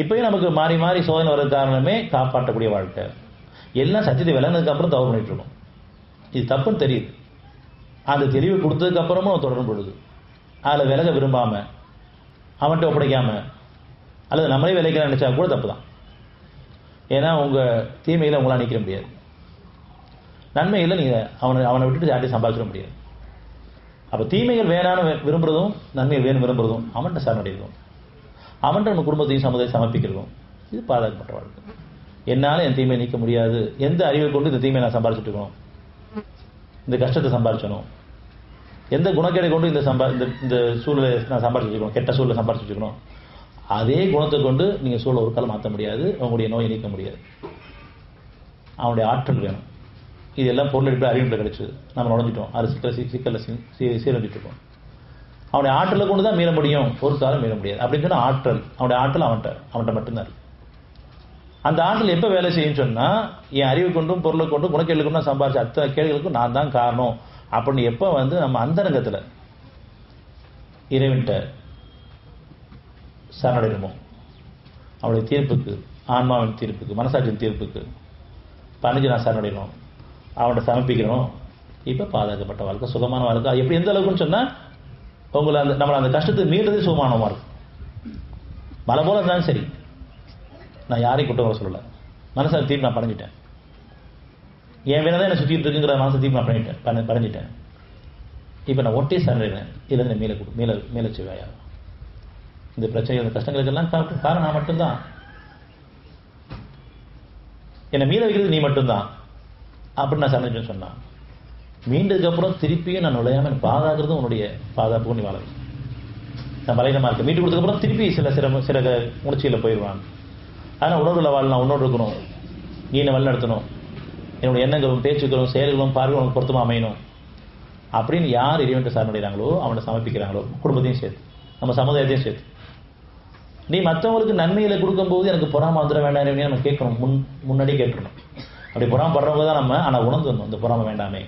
இப்பயும் நமக்கு மாறி மாறி சோதனை வர்றது காரணமே காப்பாற்றக்கூடிய வாழ்க்கை. எல்லாம் சத்தியத்தை விளங்கினதுக்கு அப்புறம் தவறு பண்ணிட்டு இருக்கோம். இது தப்புன்னு தெரியுது. அந்த தெளிவு கொடுத்ததுக்கு அப்புறமும் அவன் தொடரும் பொழுது அதில் விலக விரும்பாம அவன்கிட்ட ஒப்படைக்காம அல்லது நம்மளே விளைக்க நினைச்சா கூட தப்பு தான். ஏன்னா உங்க தீமையில உங்களால் நிற்க முடியாது, நன்மையில் நீங்க அவனை விட்டுட்டு யார்ட்டையும் சம்பாதிச்சிட முடியாது. அப்ப தீமைகள் வேணான்னு விரும்புறதும் நன்மைகள் வேணும் விரும்புறதும் அவன்கிட்ட சரணடைகிறதும் அவன்கிட்ட நம்ம குடும்பத்தையும் சமுதாயம் சமர்ப்பிக்கிறதும் இது பாதுகாக்கப்பட்ட வாழ்க்கை. என்னால என் தீமையை நீக்க முடியாது, எந்த அறிவை கொண்டு இந்த தீமையை நான் சம்பாதிச்சுட்டு இருக்கணும், இந்த கஷ்டத்தை சம்பாதிச்சணும், எந்த குணக்கேடை கொண்டு இந்த சூழலை நான் சம்பாதிச்சு வச்சுக்கணும், கெட்ட சூழலை சம்பாதிச்சு வச்சுக்கணும், அதே குணத்தை கொண்டு நீங்க சூழலை ஒரு காலம் மாற்ற முடியாது, உங்களுடைய நோயை நீக்க முடியாது. அவனுடைய ஆற்றல் வேணும். இதெல்லாம் பொருள் அடிப்படை அறிவிப்பில் கிடைச்சது. நம்ம நுழைஞ்சிட்டோம், அது சிக்கல்ல சீரழிஞ்சிட்டு இருக்கோம். அவனுடைய ஆற்றலை கொண்டு தான் மீள முடியும், ஒரு காலம் மீள முடியாது. அப்படின்னு சொன்னா ஆற்றல், அவனுடைய ஆற்றல் அவன்கிட்ட மட்டும்தான் இருக்கு. அந்த ஆற்றல் எப்ப வேலை செய்யும் சொன்னா, என் அறிவு கொண்டும் பொருளை கொண்டும் குணக்கேடு கொண்டும் சம்பாதிச்ச அத்தனை கேள்விகளுக்கும் நான் தான் காரணம் அப்படின்னு எப்ப நம்ம அந்தரங்கத்துல இறைவன்கிட்ட சரணடைகிறோமோ, அவனுடைய தீர்ப்புக்கு, ஆன்மாவின் தீர்ப்புக்கு, மனசாட்சியின் தீர்ப்புக்கு பணிஞ்சு நான் சரணடைகிறோம், அவன்கிட்ட சமர்ப்பிக்கிறோம். இப்ப பாதுகாக்கப்பட்ட வாழ்க்கை, சுகமான வாழ்க்கை. எப்படி எந்த அளவுக்குன்னு சொன்னா, உங்களை நம்மளை அந்த கஷ்டத்தை மீறதே சுகமானமா இருக்கும். மலை போல இருந்தாலும் சரி, நான் யாரையும் குற்றம் வர சொல்லல, மனசை தீர்ப்பு நான் படைஞ்சிட்டேன். என் வேணதான் என்ன சுத்திட்டு இருக்குங்கிற மனசை தீர்ப்பு நான் படைஞ்சிட்டேன். இப்ப நான் ஒட்டே சரணடைறேன், இதுல இருந்து மேல செய்வாயா. இந்த பிரச்சனை, இந்த கஷ்டங்களுக்கெல்லாம் காரணம் நான் மட்டும்தான், என்னை மீள வைக்கிறது நீ மட்டும்தான் அப்படின்னு நான் சரணடைன்னு சொன்னான். மீண்டதுக்கு அப்புறம் திருப்பியும் நான் நுழையாம பாதுகாக்கிறதும் உன்னுடைய பாதுகாப்பு நீ வாழ. நான் பலகீனமா இருக்க மீட்டு கொடுத்ததுக்கு அப்புறம் திருப்பி சில உணர்ச்சியில போயிடுவான். ஆனால் உணர்வுல வாழலாம், உன்னோடு இருக்கணும், நீ என்னை வழி நடத்தணும், என்னோட எண்ணங்களும் பேச்சுக்களும் செயல்களும் பார்வையும் உனக்கு பொருத்தமா அமையணும் அப்படின்னு யார் இறைவன்கிட்ட சரணடைகிறாங்களோ, அவனை சமர்ப்பிக்கிறாங்களோ, குடும்பத்தையும் சேர்த்து நம்ம சமுதாயத்தையும் சேர்த்து, நீ மற்றவங்களுக்கு நன்மைகளை கொடுக்கும்போது எனக்கு பொறாம வந்துட வேண்டாம் நம்ம கேட்கணும், முன்னாடி கேட்டுருணும். அப்படி பொறாம படுறவங்க தான் நம்ம. ஆனா உணர்ந்து வரணும், இந்த பொறாம வேண்டாமே,